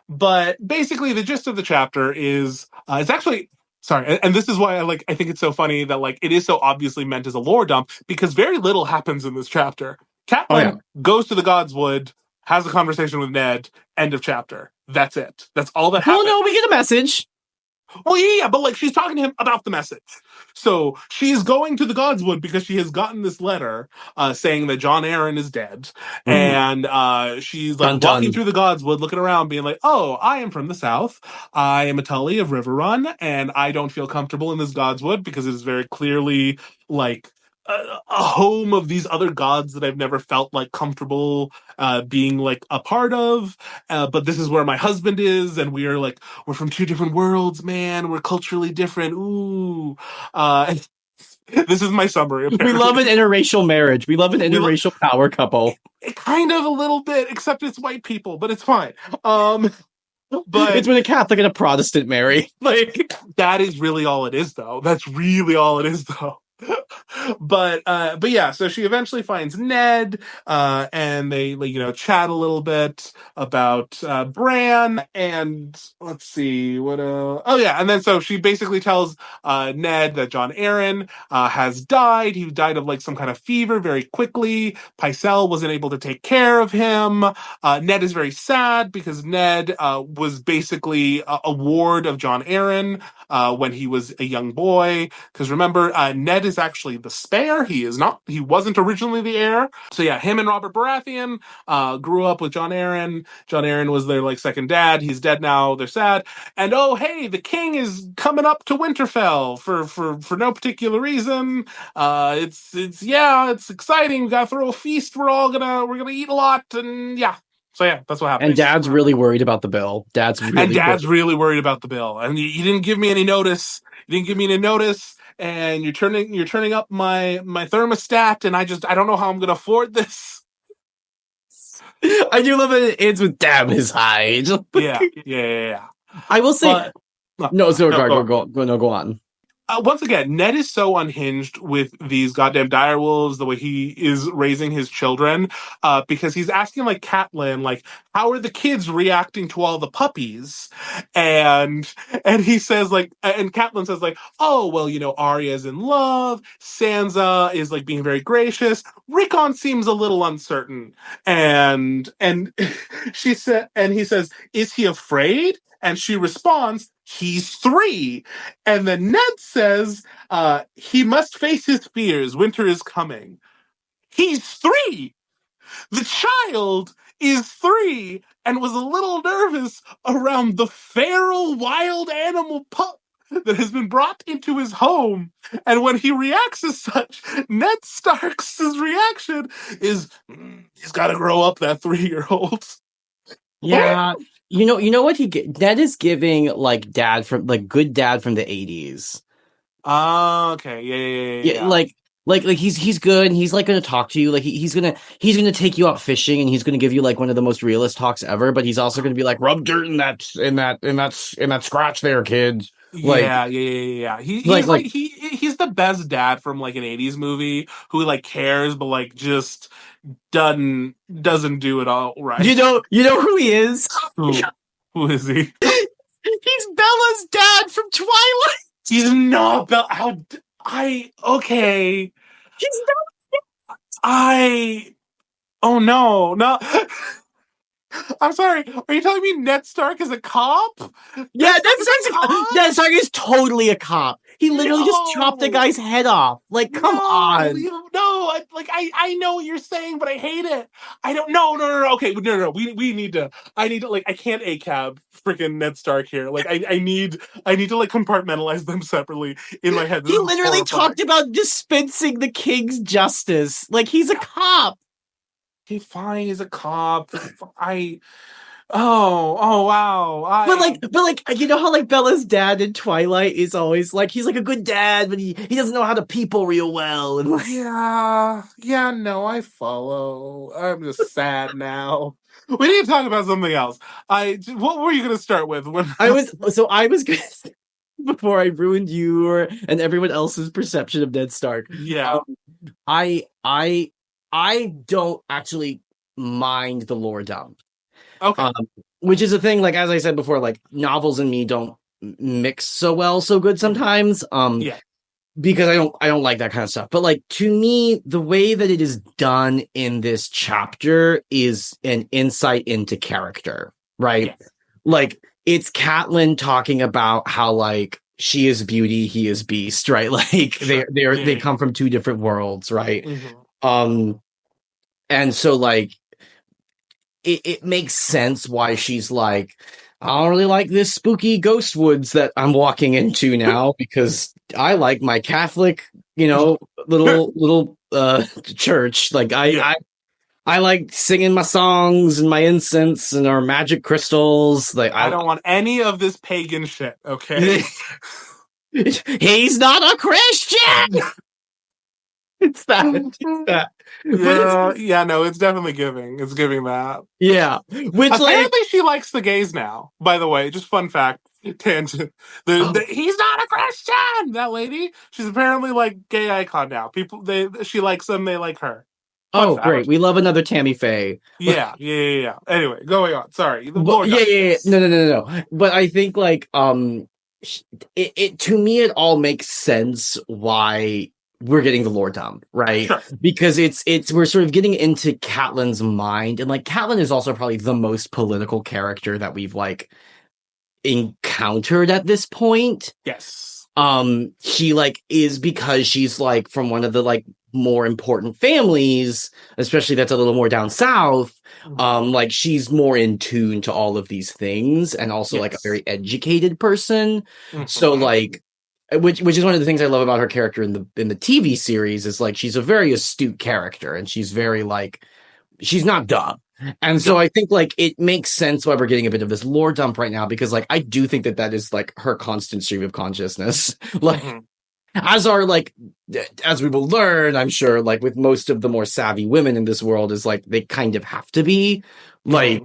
But basically, the gist of the chapter is it's actually. Sorry, and this is why I think it's so funny that like it is so obviously meant as a lore dump because very little happens in this chapter. Catelyn goes to the Godswood, has a conversation with Ned, end of chapter. That's it. That's all that happens. Well, no, we get a message. Well, yeah, but like she's talking to him about the message. So she's going to the Godswood because she has gotten this letter saying that Jon Arryn is dead. And she's like walking through the Godswood, looking around, being like, oh, I am from the south. I am a Tully of Riverrun, and I don't feel comfortable in this Godswood because it is very clearly like a home of these other gods that I've never felt like comfortable being like a part of. But this is where my husband is, and we're from two different worlds, man. We're culturally different. Ooh. This is my summary. Apparently. We love an interracial marriage. We love an interracial power couple. Kind of a little bit, except it's white people, but it's fine. But it's when a Catholic and a Protestant marry. Like that is really all it is, though. That's really all it is, though. But yeah, so she eventually finds Ned, and they chat a little bit about Bran, and let's see what oh yeah, and then so she basically tells Ned that Jon Arryn has died. He died of like some kind of fever very quickly. Pycelle wasn't able to take care of him. Ned is very sad because Ned was basically a ward of Jon Arryn when he was a young boy. Because remember, Ned is actually the spare. He wasn't originally the heir. So yeah, him and Robert Baratheon grew up with Jon Arryn. Jon Arryn was their like second dad. He's dead now. They're sad. And oh hey, the king is coming up to Winterfell for no particular reason. It's exciting. We gotta throw a feast. We're gonna eat a lot, and yeah. So yeah, that's what happened. And Dad's really worried about the bill. Dad's really worried about the bill. And you didn't give me any notice. And you're turning up my thermostat, and I don't know how I'm gonna afford this. I do love that it ends with damn his hide. Yeah. I will say go on. Once again, Ned is so unhinged with these goddamn direwolves, the way he is raising his children, because he's asking like Catelyn, like, how are the kids reacting to all the puppies? And he says like, and Catelyn says like, oh well, Arya's in love, Sansa is like being very gracious, Rickon seems a little uncertain, and he says, is he afraid? And she responds, he's 3. And then Ned says, he must face his fears. Winter is coming. He's 3. The child is 3 and was a little nervous around the feral wild animal pup that has been brought into his home. And when he reacts as such, Ned Stark's reaction is, he's got to grow up, that 3-year-old. Yeah. You know what Ned is giving like dad from like good dad from the 80s. Okay. Yeah. Like he's good and he's like going to talk to you. Like he's going to take you out fishing and he's going to give you like one of the most realist talks ever, but he's also going to be like, rub dirt in that scratch there, kid. Like, yeah. He's the best dad from like an 80s movie who like cares but like just doesn't do it all right. You know who he is? Who is he? He's Bella's dad from Twilight. He's not Bella. Okay. He's not. Oh no. I'm sorry. Are you telling me Ned Stark is a cop? Yeah, cop? Ned Stark is totally a cop. He literally just chopped a guy's head off. Like, come on. I know what you're saying, but I hate it. I don't. No. Okay, no. We need to. I need to like. I can't ACAB freaking Ned Stark here. Like, I need to like compartmentalize them separately in my head. This He is literally horrifying. talked about dispensing the king's justice. Like, he's a cop. He's fine. He's a cop. Oh wow. But like, you know how like Bella's dad in Twilight is always like, he's like a good dad, but he doesn't know how to people real well. And like, no, I follow. I'm just sad now. We need to talk about something else. What were you going to start with? I was gonna say, before I ruined and everyone else's perception of Ned Stark. Yeah. I don't actually mind the lore dump. Okay. Which is a thing, like, as I said before, like, novels and me don't mix so good sometimes. Yeah. Because I don't like that kind of stuff. But like, to me, the way that it is done in this chapter is an insight into character, right? Yeah. Like, it's Catelyn talking about how like she is beauty, he is beast, right? Like Sure. they come from two different worlds, right? Mm-hmm. And so like it makes sense why she's like, I don't really like this spooky ghost woods that I'm walking into now because I like my Catholic, little church. Like I like singing my songs and my incense and our magic crystals. Like I don't want any of this pagan shit, okay? He's not a Christian. It's that. No, it's definitely giving. It's giving that. Yeah. Which apparently she likes the gays now, by the way. Just fun fact. Tangent. He's not a Christian! That lady, she's apparently like gay icon now. She likes them, they like her. Fun fact. Great. We love another Tammy Faye. Yeah. Anyway, going on. Sorry. No. But I think like it to me it all makes sense why we're getting the lore dump, right? Sure. Because we're sort of getting into Catelyn's mind, and like Catelyn is also probably the most political character that we've like encountered at this point. Yes. She like is because she's like from one of the like more important families, especially that's a little more down south. Like she's more in tune to all of these things, and also like a very educated person. Mm-hmm. So like, which is one of the things I love about her character in the TV series is like she's a very astute character, and she's very like she's not dumb. And so I think like it makes sense why we're getting a bit of this lore dump right now, because like I do think that is like her constant stream of consciousness. Like as we will learn, I'm sure, like with most of the more savvy women in this world, is like they kind of have to be like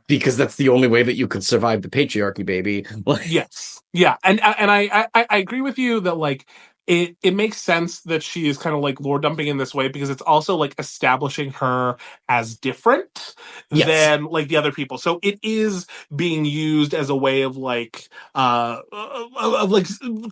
because that's the only way that you could survive the patriarchy, baby. Like, yes. Yeah. And I agree with you that like it makes sense that she is kind of like lore dumping in this way, because it's also like establishing her as different than like the other people. So it is being used as a way of like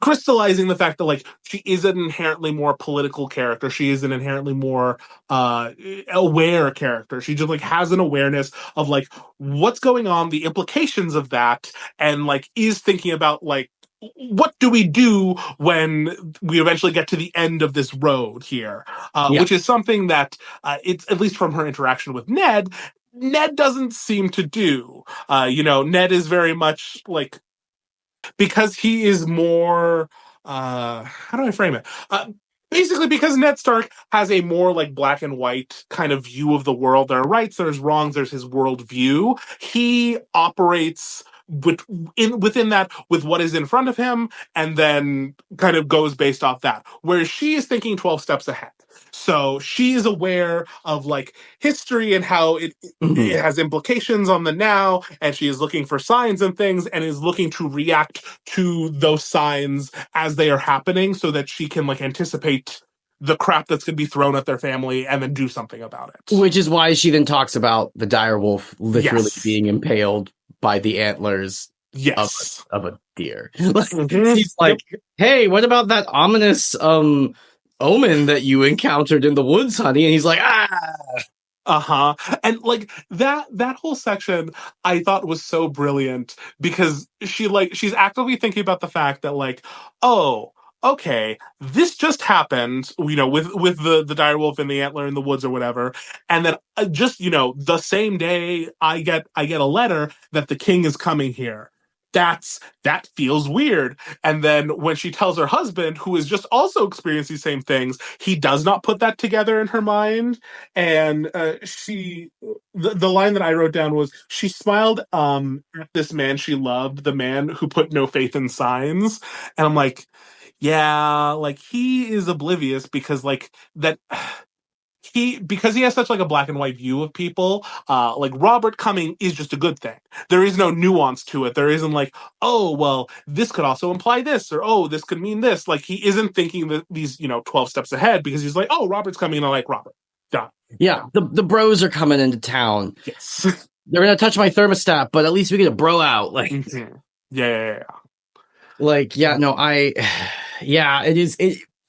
crystallizing the fact that like she is an inherently more political character. She is an inherently more aware character. She just like has an awareness of like what's going on, the implications of that, and like is thinking about like what do we do when we eventually get to the end of this road here? Which is something that it's at least from her interaction with Ned doesn't seem to do. Ned is very much like, because he is more how do I frame it? Basically, because Ned Stark has a more like black and white kind of view of the world. There are rights, there's wrongs, there's his world view. He operates within that with what is in front of him, and then kind of goes based off that. Whereas she is thinking 12 steps ahead. So she is aware of like history and how it has implications on the now, and she is looking for signs and things, and is looking to react to those signs as they are happening, so that she can like anticipate the crap that's going to be thrown at their family and then do something about it. Which is why she then talks about the direwolf literally being impaled by the antlers of a deer. He's like, hey, what about that ominous omen that you encountered in the woods, honey? And he's like, Uh-huh. And like that whole section I thought was so brilliant because she's actively thinking about the fact that like, oh, okay, this just happened, with the direwolf and the antler in the woods or whatever. And then just, the same day I get a letter that the king is coming here. That feels weird. And then when she tells her husband, who is just also experiencing these same things, he does not put that together in her mind. And the line that I wrote down was, she smiled at this man she loved, the man who put no faith in signs. And I'm like, yeah, like he is oblivious because like that because he has such like a black and white view of people. Like Robert coming is just a good thing. There is no nuance to it. There isn't like, oh well, this could also imply this, or oh, this could mean this. Like he isn't thinking that these 12 steps ahead, because he's like, oh, Robert's coming and I like Robert. Done. Yeah, the bros are coming into town. Yes. They're gonna touch my thermostat, but at least we get a bro out. Like, Yeah. like, yeah, no, yeah, it is.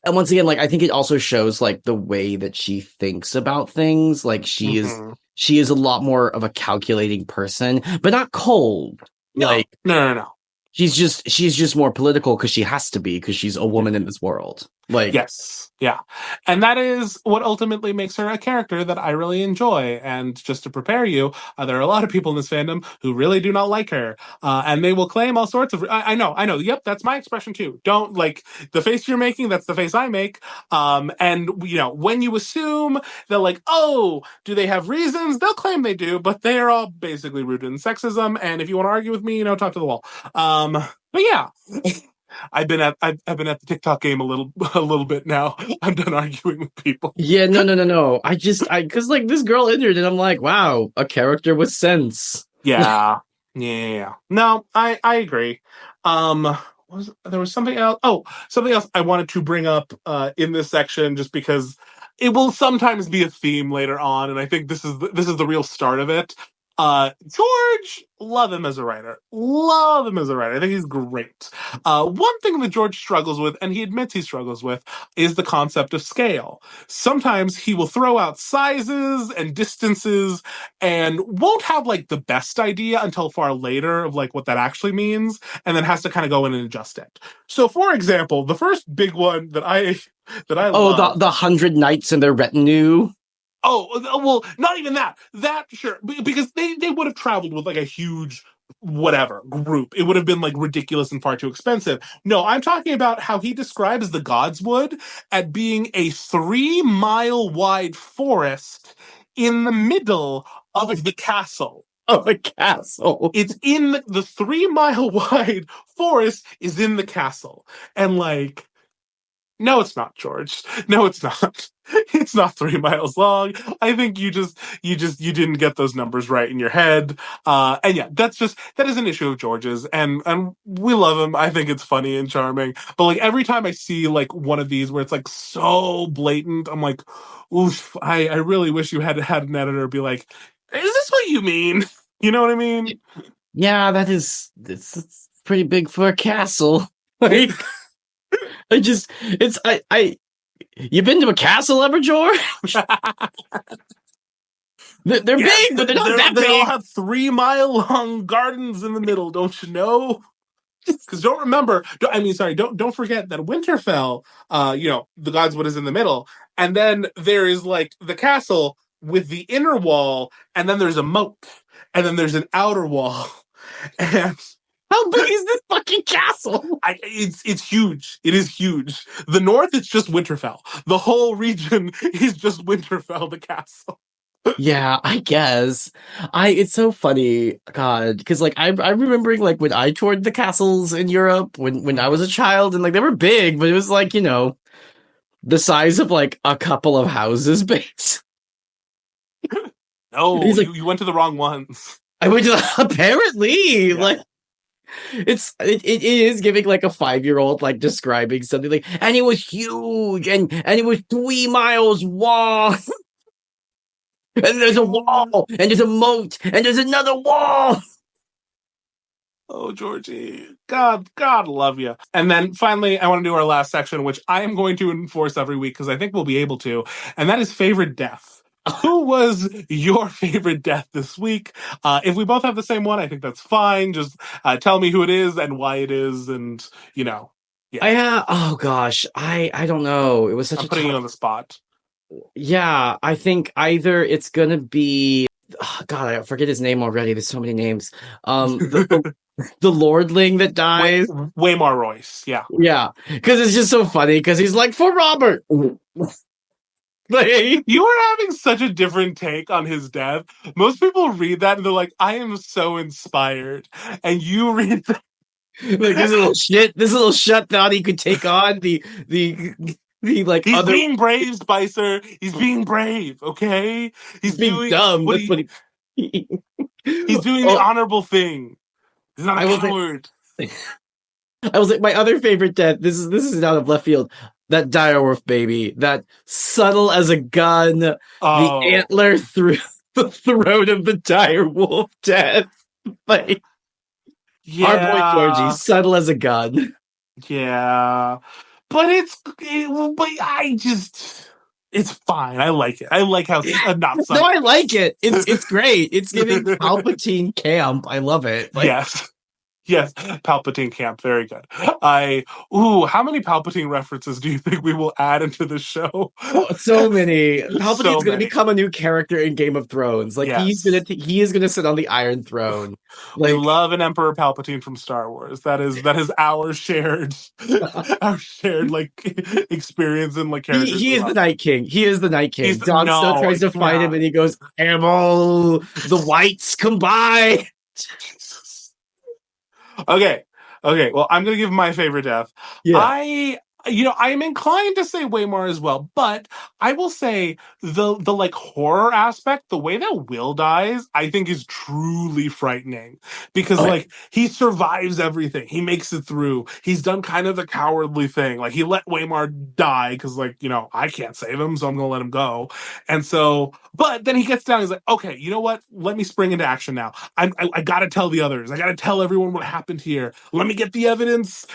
And once again, like, I think it also shows like the way that she thinks about things. Like, she is a lot more of a calculating person, but not cold. No. Like, no. She's just more political because she has to be, because she's a woman in this world. Like, yes, yeah, and that is what ultimately makes her a character that I really enjoy. And just to prepare you, there are a lot of people in this fandom who really do not like her, and they will claim all sorts of. I know. Yep, that's my expression too. Don't like the face you're making. That's the face I make. And when you assume that like, oh, do they have reasons? They'll claim they do, but they are all basically rooted in sexism. And if you want to argue with me, talk to the wall. But yeah. I've been at the TikTok game a little bit now. I'm done arguing with people. Yeah, no. Because like this girl entered, and I'm like, wow, a character with sense. Yeah. No, I agree. There was something else? Oh, something else I wanted to bring up in this section, just because it will sometimes be a theme later on, and I think this is the real start of it. George, love him as a writer. I think he's great. One thing that George struggles with, and he admits he struggles with, is the concept of scale. Sometimes he will throw out sizes and distances and won't have like the best idea until far later of like what that actually means, and then has to kind of go in and adjust it. So, for example, the first big one that I love, the 100 knights and their retinue. Oh, well, not even that. That, sure, because they would have traveled with like a huge whatever group. It would have been like ridiculous and far too expensive. No, I'm talking about how he describes the Godswood at being a 3-mile wide forest in the middle of the castle. Of a castle. It's in the 3-mile wide forest is in the castle. And like, no, it's not, George. No, it's not. It's not 3 miles long. I think you didn't get those numbers right in your head. And yeah, that is an issue of George's, and we love him. I think it's funny and charming. But like every time I see like one of these where it's like so blatant, I'm like, oof, I really wish you had an editor be like, is this what you mean? You know what I mean? Yeah, it's pretty big for a castle. Like, you been to a castle ever, George? they're big, but they're not that big. They all have 3-mile long gardens in the middle, don't you know? Because don't forget that Winterfell, the Godswood is in the middle, and then there is like the castle with the inner wall, and then there's a moat, and then there's an outer wall, and how big is this fucking castle? It's huge. It is huge. The north, it's just Winterfell. The whole region is just Winterfell, the castle. Yeah, I guess. It's so funny, God, because like I'm remembering like when I toured the castles in Europe when I was a child, and like they were big, but it was like, the size of like a couple of houses base. No, you went to the wrong ones. I went to apparently like. It is giving like a 5-year-old like describing something like, and it was huge and it was 3 miles long. And there's a wall and there's a moat and there's another wall. Oh, Georgie, God love you. And then finally, I want to do our last section, which I am going to enforce every week because I think we'll be able to, and that is favorite death. who was your favorite death this week? If we both have the same one, I think that's fine. Just tell me who it is and why it is, and yeah. Oh gosh, I don't know. It was such I'm a putting you tough. on the spot. Yeah, I think either it's gonna be. Oh, God, I forget his name already. There's so many names. The lordling that dies. Waymar Royce, yeah. Yeah, because it's just so funny. Because he's like, for Robert. Like, you are having such a different take on his death. Most people read that and they're like, I am so inspired. And you read that. Like this little shutdown he could take on the like he's other. Being brave, Spicer. He's being brave, okay? He's being doing dumb. what That's what he. He's doing the honorable thing. He's not a coward. I was like, my other favorite death. This is out of left field. That direwolf baby, that subtle as a gun, the antler through the throat of the direwolf death. Like, our boy Georgie, subtle as a gun. Yeah, but it's fine. I like it. I like how not subtle. No, I like it. It's great. It's giving Palpatine camp. I love it. Like, Yes, Palpatine camp, very good. How many Palpatine references do you think we will add into the show? So many. Palpatine's going to become a new character in Game of Thrones. Like he is going to sit on the Iron Throne. Like, we love an Emperor Palpatine from Star Wars. That is our shared like experience and like characters. He is the Night King. He is the Night King. Jon still tries to fight him, and he goes, "Ammo, the whites combine." Okay. Well, I'm gonna give my favorite death. Yeah. I'm inclined to say Waymar as well, but I will say the like horror aspect, the way that Will dies, I think is truly frightening because like he survives everything, he makes it through. He's done kind of the cowardly thing, like he let Waymar die because like I can't save him, so I'm gonna let him go. And so, but then he gets down, he's like, okay, you know what? Let me spring into action now. I gotta tell the others. I gotta tell everyone what happened here. Let me get the evidence.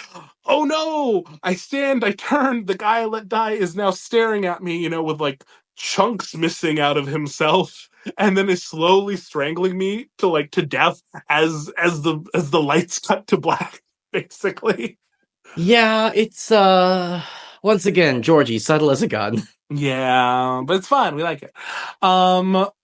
Oh no! I turn, the guy I let die is now staring at me, with like chunks missing out of himself, and then is slowly strangling me to death as the lights cut to black, basically. Yeah, it's once again, Georgie, subtle as a gun. Yeah, but it's fun. We like it.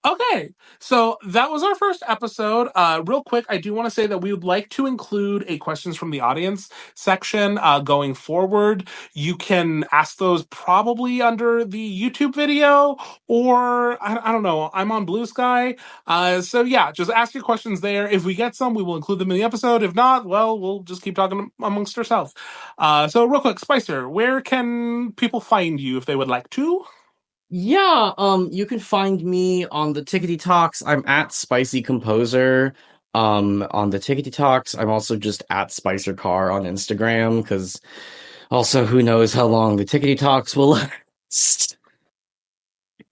Okay, so that was our first episode. Real quick, I do want to say that we would like to include a questions from the audience section going forward. You can ask those probably under the YouTube video, or I don't know. I'm on Blue Sky. So yeah, just ask your questions there. If we get some, we will include them in the episode. If not, well, we'll just keep talking amongst ourselves. So real quick, Spicer, where can people find you if they would like to? Yeah, you can find me on the Tickety Talks. I'm at Spicy Composer. On the Tickety Talks, I'm also just at Spicer Car on Instagram, because also who knows how long the Tickety Talks will last.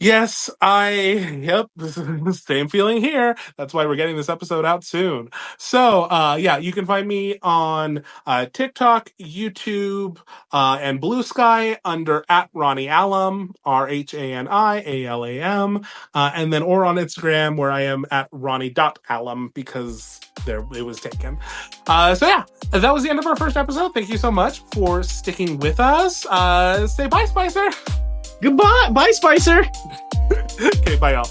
Yes, this is the same feeling here. That's why we're getting this episode out soon. So, yeah, you can find me on TikTok, YouTube, and Blue Sky under at Rhani Allam, RHANIALAM, and then or on Instagram where I am at Rhani.allam because it was taken. So yeah, that was the end of our first episode. Thank you so much for sticking with us. Say bye, Spicer. Goodbye. Bye, Spicer. Okay, bye, y'all.